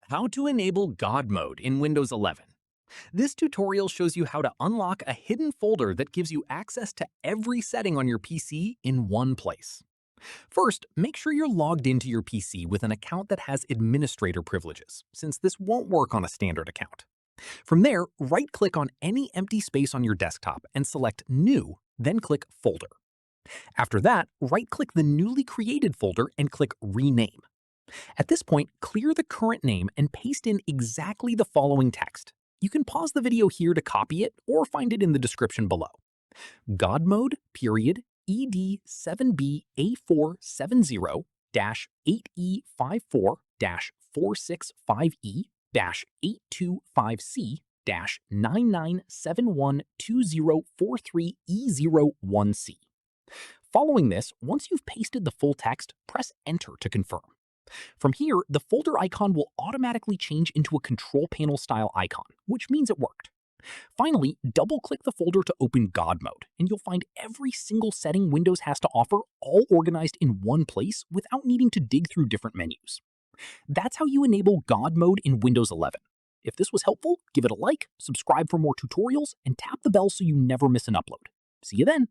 How to enable God mode in Windows 11. This tutorial shows you how to unlock a hidden folder that gives you access to every setting on your PC in one place. First, make sure you're logged into your PC with an account that has administrator privileges, since this won't work on a standard account. From there, right-click on any empty space on your desktop and select New, then click Folder. After that, right-click the newly created folder and click Rename. At this point, clear the current name and paste in exactly the following text. You can pause the video here to copy it or find it in the description below. God mode, period, ED70B-A470-8E54-465E-89712043E01C. Following this, once you've pasted the full text, press Enter to confirm. From here, the folder icon will automatically change into a control panel style icon, which means it worked. Finally, double-click the folder to open God mode, and you'll find every single setting Windows has to offer all organized in one place without needing to dig through different menus. That's how you enable God mode in Windows 11. If this was helpful, give it a like, subscribe for more tutorials, and tap the bell so you never miss an upload. See you then!